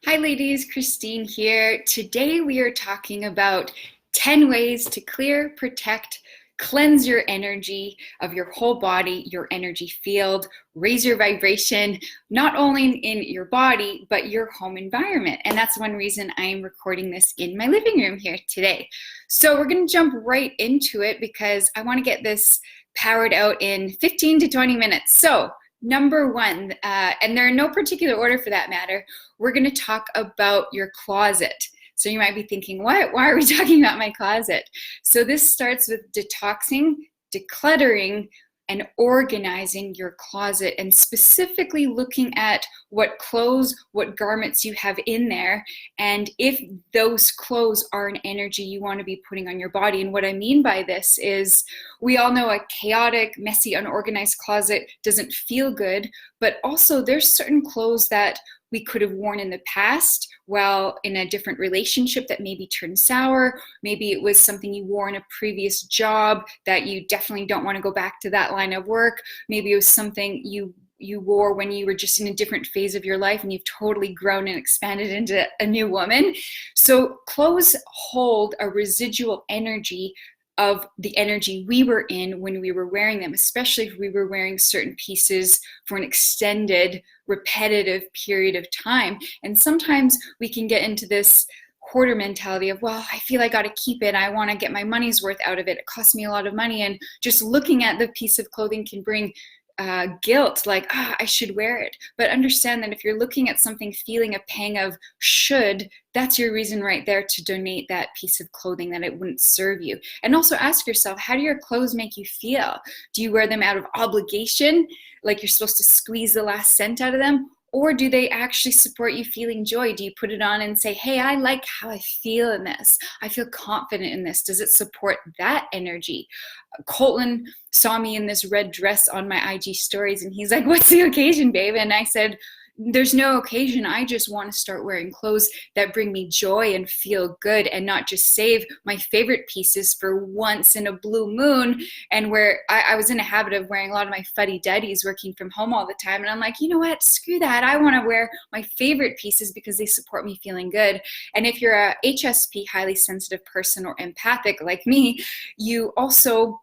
Hi ladies, Christine here. Today we are talking about 10 ways to clear, protect, cleanse your energy of your whole body, your energy field, raise your vibration, not only in your body, but your home environment. And that's one reason I am recording this in my living room here today. So we're going to jump right into it because I want to get this powered out in 15 to 20 minutes. So number one, and they're in no particular order for that matter, we're going to talk about your closet. So you might be thinking, what? Why are we talking about my closet? So this starts with detoxing, decluttering, and organizing your closet, and specifically looking at what clothes, what garments you have in there, and if those clothes are an energy you want to be putting on your body. And what I mean by this is, we all know a chaotic, messy, unorganized closet doesn't feel good, but also there's certain clothes that we could have worn in the past while in a different relationship that maybe turned sour. Maybe it was something you wore in a previous job that you definitely don't want to go back to that line of work. Maybe it was something you wore when you were just in a different phase of your life and you've totally grown and expanded into a new woman. So clothes hold a residual energy of the energy we were in when we were wearing them, especially if we were wearing certain pieces for an extended, repetitive period of time. And sometimes we can get into this hoarder mentality of, well, I feel I got to keep it. I want to get my money's worth out of it. It costs me a lot of money. And just looking at the piece of clothing can bring guilt, like, I should wear it. But understand that if you're looking at something feeling a pang of should, that's your reason right there to donate that piece of clothing that it wouldn't serve you. And also ask yourself, how do your clothes make you feel? Do you wear them out of obligation, like you're supposed to squeeze the last cent out of them? Or do they actually support you feeling joy? Do you put it on and say, hey, I like how I feel in this. I feel confident in this. Does it support that energy? Colton saw me in this red dress on my IG stories and he's like, what's the occasion, babe? And I said, there's no occasion. I just want to start wearing clothes that bring me joy and feel good, and not just save my favorite pieces for once in a blue moon. And where I was in a habit of wearing a lot of my fuddy-duddies working from home all the time. And I'm like, you know what? Screw that. I want to wear my favorite pieces because they support me feeling good. And if you're a HSP, highly sensitive person, or empathic like me, you also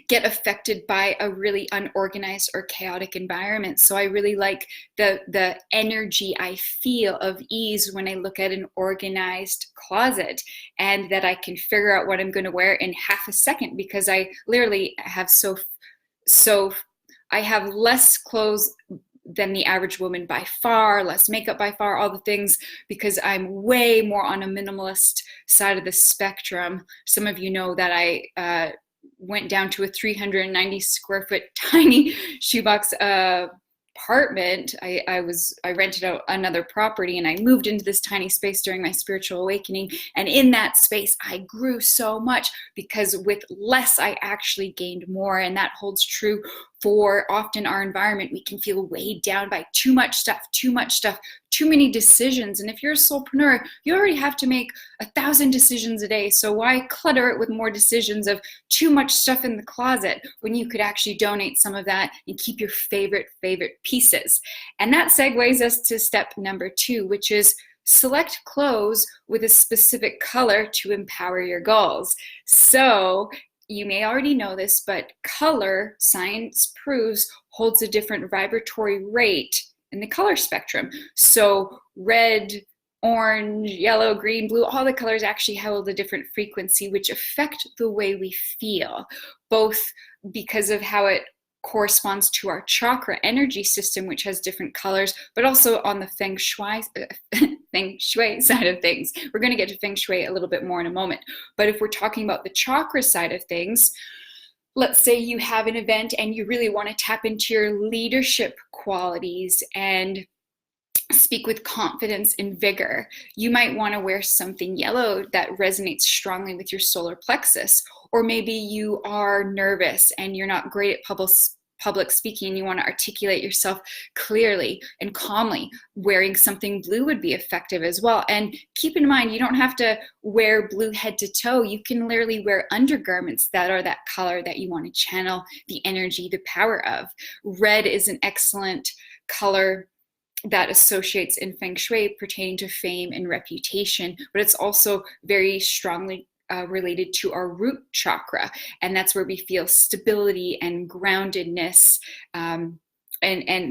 get affected by a really unorganized or chaotic environment. So I really like the energy I feel of ease when I look at an organized closet, and that I can figure out what I'm going to wear in half a second, because I literally have I have less clothes than the average woman by far, less makeup by far, all the things, because I'm way more on a minimalist side of the spectrum. Some of you know that I went down to a 390 square foot tiny shoebox apartment. I rented out another property and I moved into this tiny space during my spiritual awakening. And in that space, I grew so much, because with less, I actually gained more. And that holds true for often our environment. We can feel weighed down by too much stuff, too many decisions. And if you're a soulpreneur, you already have to make 1,000 decisions a day. So why clutter it with more decisions of too much stuff in the closet when you could actually donate some of that and keep your favorite pieces? And that segues us to step number 2, which is select clothes with a specific color to empower your goals. So you may already know this, but color, science proves, holds a different vibratory rate in the color spectrum. So red, orange, yellow, green, blue, all the colors actually hold a different frequency, which affect the way we feel, both because of how it corresponds to our chakra energy system, which has different colors, but also on the feng shui side of things. We're going to get to feng shui a little bit more in a moment. But if we're talking about the chakra side of things, let's say you have an event and you really want to tap into your leadership qualities and speak with confidence and vigor. You might want to wear something yellow that resonates strongly with your solar plexus. Or maybe you are nervous and you're not great at public speaking and you want to articulate yourself clearly and calmly. Wearing something blue would be effective as well. And keep in mind, you don't have to wear blue head to toe. You can literally wear undergarments that are that color that you want to channel the energy, the power of. Red is an excellent color that associates in Feng Shui pertaining to fame and reputation, but it's also very strongly related to our root chakra. And that's where we feel stability and groundedness, and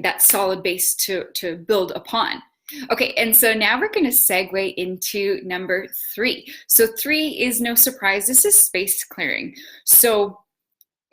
that solid base to build upon. Okay, and so now we're going to segue into number 3. So 3 is no surprise. This is space clearing. So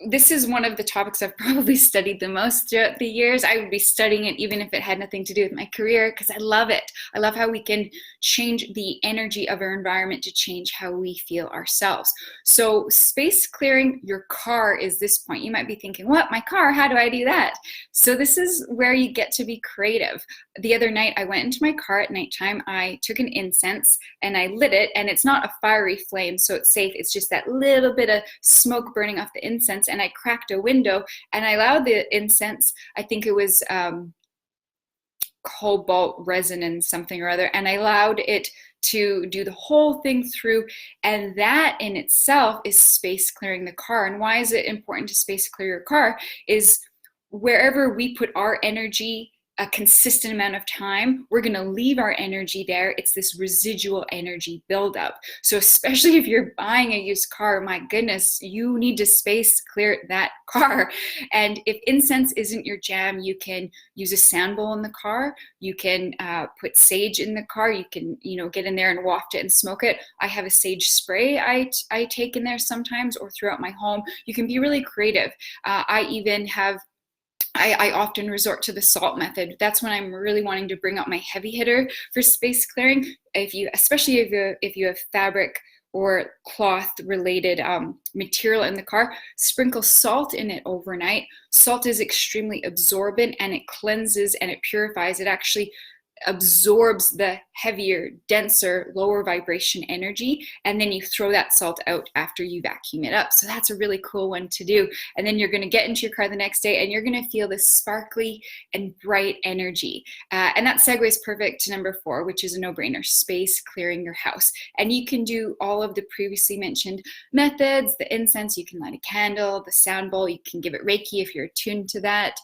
this is one of the topics I've probably studied the most throughout the years. I would be studying it even if it had nothing to do with my career, because I love it. I love how we can change the energy of our environment to change how we feel ourselves. So space clearing your car is this point. You might be thinking, what, my car? How do I do that? So this is where you get to be creative. The other night, I went into my car at nighttime. I took an incense and I lit it, and it's not a fiery flame, so it's safe. It's just that little bit of smoke burning off the incense. And I cracked a window and I allowed the incense, I think it was cobalt resonance something or other, and I allowed it to do the whole thing through. And that in itself is space clearing the car. And why is it important to space clear your car? Is wherever we put our energy a consistent amount of time, we're going to leave our energy there. It's this residual energy buildup. So especially if you're buying a used car, my goodness, you need to space clear that car. And if incense isn't your jam, you can use a sand bowl in the car. You can put sage in the car. You can, get in there and waft it and smoke it. I have a sage spray I take in there sometimes, or throughout my home. You can be really creative. I often resort to the salt method. That's when I'm really wanting to bring out my heavy hitter for space clearing. Especially if you have fabric or cloth related material in the car, sprinkle salt in it overnight. Salt is extremely absorbent, and it cleanses and it purifies. It actually absorbs the heavier, denser, lower vibration energy, and then you throw that salt out after you vacuum it up. So that's a really cool one to do. And then you're going to get into your car the next day and you're going to feel this sparkly and bright energy. And that segues perfect to number 4, which is a no-brainer: space clearing your house. And you can do all of the previously mentioned methods: the incense, you can light a candle, the sound bowl, you can give it Reiki if you're attuned to that.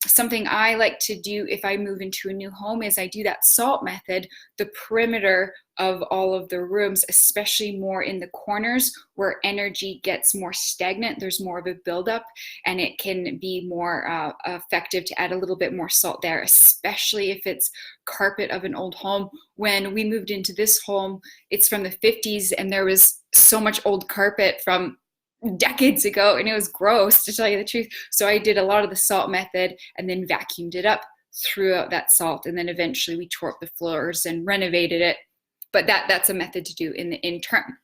Something I like to do if I move into a new home is I do that salt method, the perimeter of all of the rooms, especially more in the corners where energy gets more stagnant. There's more of a buildup, and it can be more effective to add a little bit more salt there, especially if it's carpet of an old home. When we moved into this home, it's from the 50s, and there was so much old carpet from decades ago, and it was gross, to tell you the truth. So I did a lot of the salt method and then vacuumed it up, threw out that salt, and then eventually we tore up the floors and renovated it. But that's a method to do in the interim.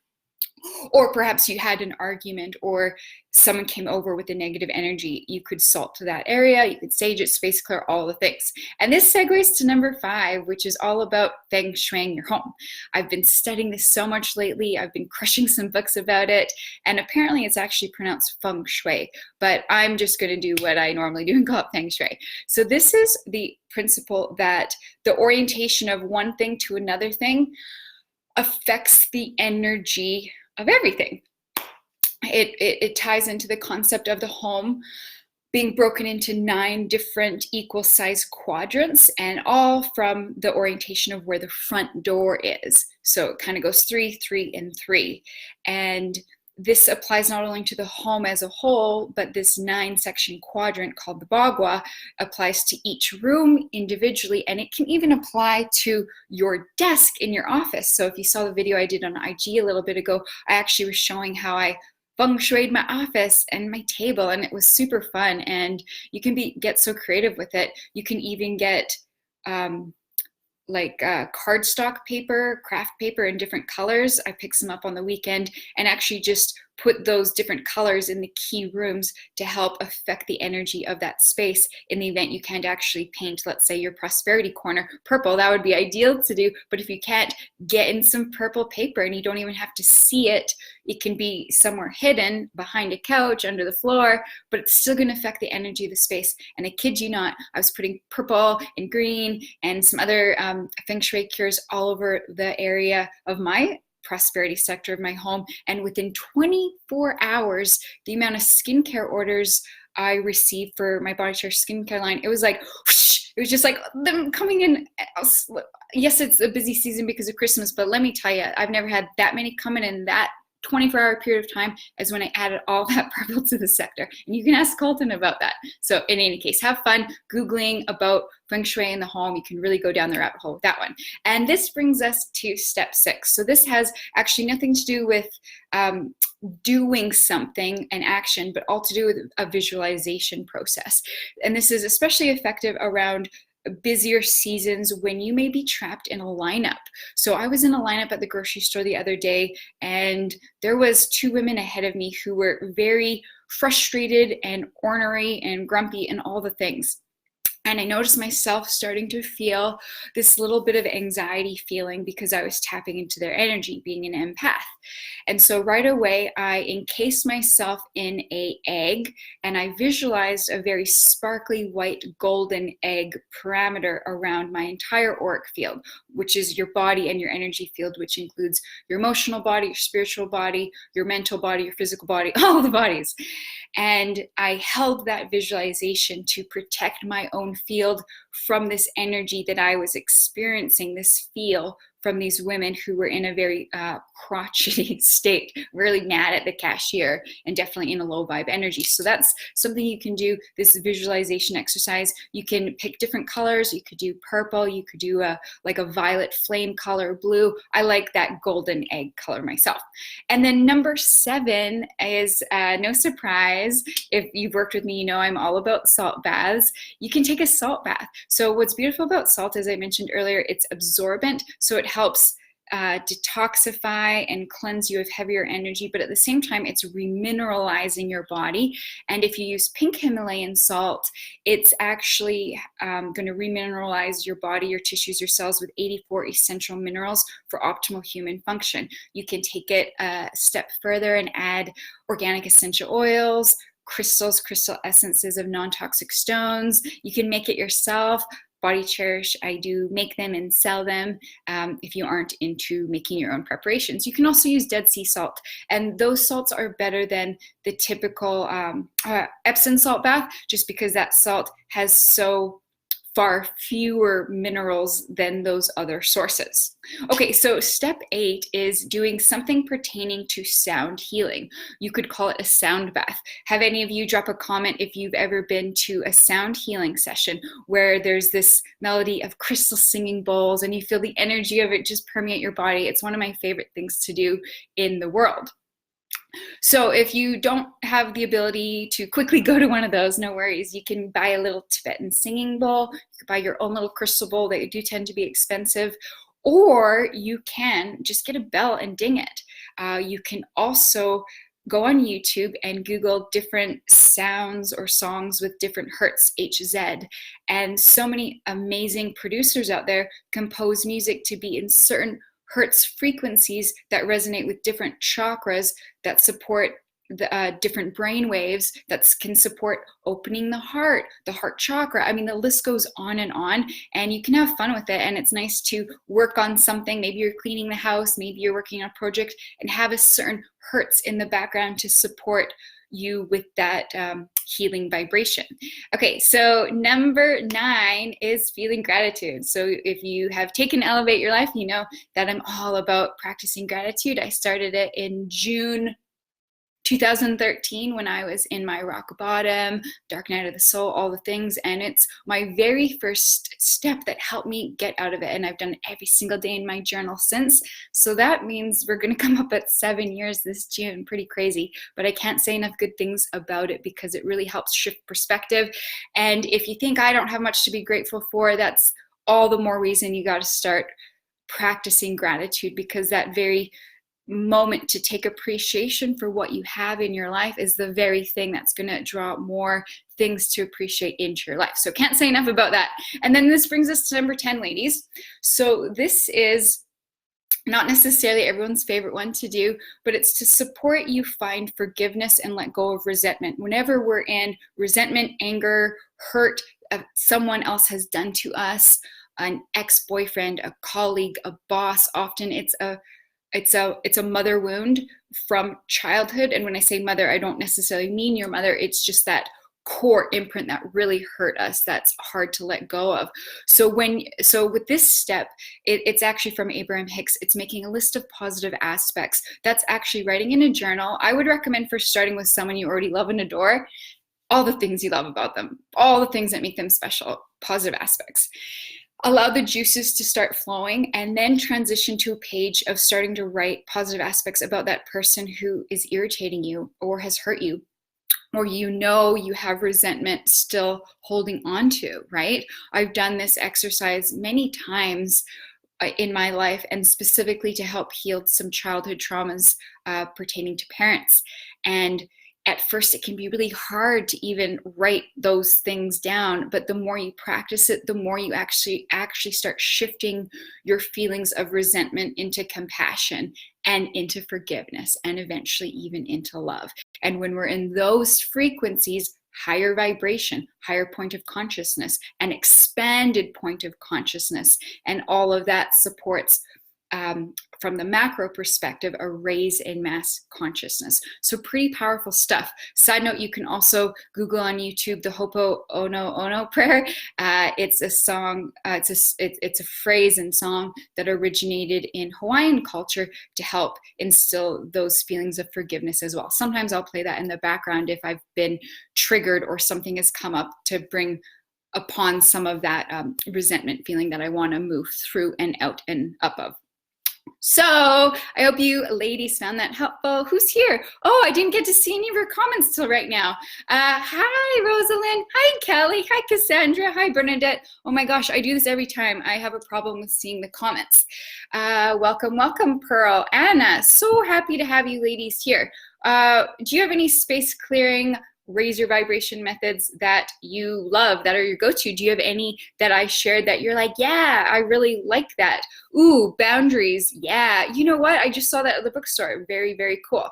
Or perhaps you had an argument or someone came over with a negative energy. You could salt to that area, you could sage it, space clear, all the things. And this segues to number 5, which is all about Feng Shuiing your home. I've been studying this so much lately. I've been crushing some books about it. And apparently it's actually pronounced Feng Shui. But I'm just going to do what I normally do and call it Feng Shui. So this is the principle that the orientation of one thing to another thing affects the energy of everything. It ties into the concept of the home being broken into 9 different equal size quadrants, and all from the orientation of where the front door is. So it kind of goes 3, 3, and 3. And this applies not only to the home as a whole, but this 9-section quadrant called the Bagua applies to each room individually, and it can even apply to your desk in your office. So if you saw the video I did on IG a little bit ago, I actually was showing how I feng shuied my office and my table, and it was super fun. And you can get so creative with it. You can even get cardstock paper, craft paper in different colors. I picked some up on the weekend and actually just put those different colors in the key rooms to help affect the energy of that space. In the event you can't actually paint, let's say, your prosperity corner purple, that would be ideal to do. But if you can't, get in some purple paper, and you don't even have to see it. It can be somewhere hidden behind a couch, under the floor, but it's still going to affect the energy of the space. And I kid you not, I was putting purple and green and some other feng shui cures all over the area of my prosperity sector of my home, and within 24 hours, the amount of skincare orders I received for my BODYCHERISH skincare line, it was like whoosh, it was just like them coming in. Yes, it's a busy season because of Christmas, but let me tell you, I've never had that many coming in that 24-hour period of time as when I added all that purple to the sector. And you can ask Colton about that. So in any case, have fun Googling about feng shui in the home. You can really go down the rabbit hole with that one. And this brings us to step 6. So this has actually nothing to do with doing something, an action, but all to do with a visualization process. And this is especially effective around busier seasons when you may be trapped in a lineup. So I was in a lineup at the grocery store the other day, and there was 2 women ahead of me who were very frustrated and ornery and grumpy and all the things. And I noticed myself starting to feel this little bit of anxiety feeling because I was tapping into their energy, being an empath. And so right away, I encased myself in an egg, and I visualized a very sparkly white golden egg parameter around my entire auric field, which is your body and your energy field, which includes your emotional body, your spiritual body, your mental body, your physical body, all the bodies. And I held that visualization to protect my own field from this energy that I was experiencing, this feel from these women who were in a very crotchety state, really mad at the cashier and definitely in a low vibe energy. So that's something you can do, this visualization exercise. You can pick different colors. You could do purple. You could do like a violet flame color, blue. I like that golden egg color myself. And then number 7 is no surprise. If you've worked with me, you know I'm all about salt baths. You can take a salt bath. So what's beautiful about salt, as I mentioned earlier, it's absorbent. So it helps detoxify and cleanse you of heavier energy, but at the same time, it's remineralizing your body. And if you use pink Himalayan salt, it's actually going to remineralize your body, your tissues, your cells with 84 essential minerals for optimal human function. You can take it a step further and add organic essential oils, crystals, crystal essences of non-toxic stones. You can make it yourself. BODYCHERISH, I do make them and sell them if you aren't into making your own preparations. You can also use Dead Sea salt, and those salts are better than the typical Epsom salt bath, just because that salt has so far fewer minerals than those other sources. Okay, so step 8 is doing something pertaining to sound healing. You could call it a sound bath. Have any of you drop a comment if you've ever been to a sound healing session where there's this melody of crystal singing bowls and you feel the energy of it just permeate your body. It's one of my favorite things to do in the world. So if you don't have the ability to quickly go to one of those, no worries. You can buy a little Tibetan singing bowl. You can buy your own little crystal bowl. They do tend to be expensive. Or you can just get a bell and ding it. You can also go on YouTube and Google different sounds or songs with different hertz, HZ. And so many amazing producers out there compose music to be in certain hertz frequencies that resonate with different chakras that support the different brain waves that can support opening the heart chakra. I mean, the list goes on, and you can have fun with it. And it's nice to work on something. Maybe you're cleaning the house, maybe you're working on a project, and have a certain hertz in the background to support you with that healing vibration. Okay, so number 9 is feeling gratitude. So if you have taken Elevate Your Life, you know that I'm all about practicing gratitude. I started it in June 2013 when I was in my rock bottom, dark night of the soul, all the things. And it's my very first step that helped me get out of it. And I've done it every single day in my journal since. So that means we're going to come up at 7 years this June. Pretty crazy. But I can't say enough good things about it because it really helps shift perspective. And if you think I don't have much to be grateful for, that's all the more reason you got to start practicing gratitude, because that very moment to take appreciation for what you have in your life is the very thing that's going to draw more things to appreciate into your life. So can't say enough about that. And then this brings us to number 10, ladies. So this is not necessarily everyone's favorite one to do, but it's to support you find forgiveness and let go of resentment. Whenever we're in resentment, anger, hurt, someone else has done to us, an ex-boyfriend, a colleague, a boss, often it's a mother wound from childhood. And when I say mother, I don't necessarily mean your mother. It's just that core imprint that really hurt us, that's hard to let go of. So with this step, it's actually from Abraham Hicks. It's making a list of positive aspects. That's actually writing in a journal. I would recommend first starting with someone you already love and adore, all the things you love about them, all the things that make them special, positive aspects. Allow the juices to start flowing, and then transition to a page of starting to write positive aspects about that person who is irritating you or has hurt you, or you have resentment still holding on to, right? I've done this exercise many times in my life, and specifically to help heal some childhood traumas pertaining to parents. And at first it can be really hard to even write those things down, but the more you practice it, the more you actually start shifting your feelings of resentment into compassion and into forgiveness, and eventually even into love. And when we're in those frequencies, higher vibration, higher point of consciousness, an expanded point of consciousness, and all of that supports, from the macro perspective, a raise in mass consciousness. So pretty powerful stuff. Side note, you can also Google on YouTube the Ho'oponopono prayer. It's a song, it's a phrase and song that originated in Hawaiian culture to help instill those feelings of forgiveness as well. Sometimes I'll play that in the background if I've been triggered or something has come up to bring upon some of that resentment feeling that I want to move through and out and up of. So I hope you ladies found that helpful. Who's here? Oh, I didn't get to see any of your comments till right now. Hi, Rosalind. Hi, Kelly. Hi, Cassandra. Hi, Bernadette. Oh my gosh, I do this every time. I have a problem with seeing the comments. Welcome, welcome, Pearl. Anna, so happy to have you ladies here. Do you have any space clearing, raise your vibration methods that you love, that are your go-to? Do you have any that I shared that you're like, yeah, I really like that? Ooh, boundaries. Yeah. You know what? I just saw that at the bookstore. Very, very cool.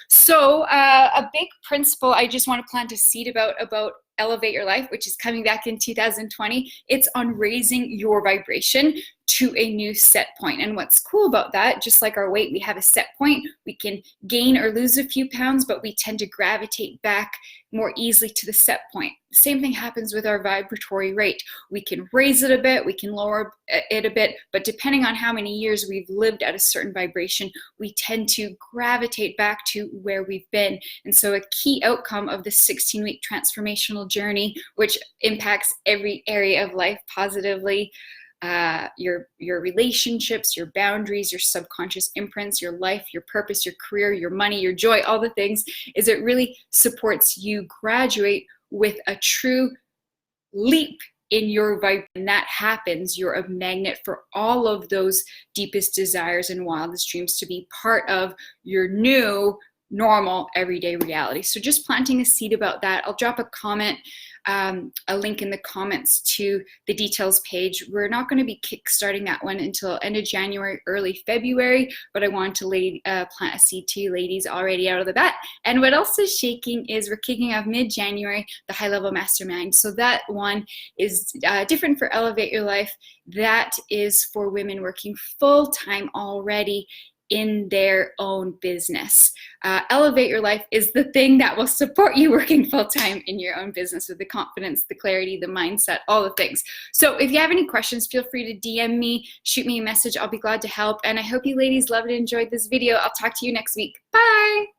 So a big principle I just want to plant a seed about Elevate Your Life, which is coming back in 2020. It's on raising your vibration to a new set point. And what's cool about that, just like our weight, we have a set point. We can gain or lose a few pounds, but we tend to gravitate back more easily to the set point. Same thing happens with our vibratory rate. We can raise it a bit, we can lower it a bit, but depending on how many years we've lived at a certain vibration, we tend to gravitate back to where we've been. And so a key outcome of this 16-week transformational journey, which impacts every area of life positively, your relationships, your boundaries, your subconscious imprints, your life, your purpose, your career, your money, your joy, all the things, is it really supports you graduate with a true leap in your vibe. And that happens, you're a magnet for all of those deepest desires and wildest dreams to be part of your new normal everyday reality. So just planting a seed about that. I'll drop a comment, a link in the comments to the details page. We're not going to be kickstarting that one until end of January, early February, but I want to plant a seed to you ladies already out of the bat. And what else is shaking is we're kicking off mid-January, the High Level Mastermind. So that one is different for Elevate Your Life. That is for women working full-time already in their own business. Elevate Your Life is the thing that will support you working full-time in your own business with the confidence, the clarity, the mindset, all the things. So if you have any questions, feel free to DM me, shoot me a message. I'll be glad to help. And I hope you ladies loved and enjoyed this video. I'll talk to you next week. Bye.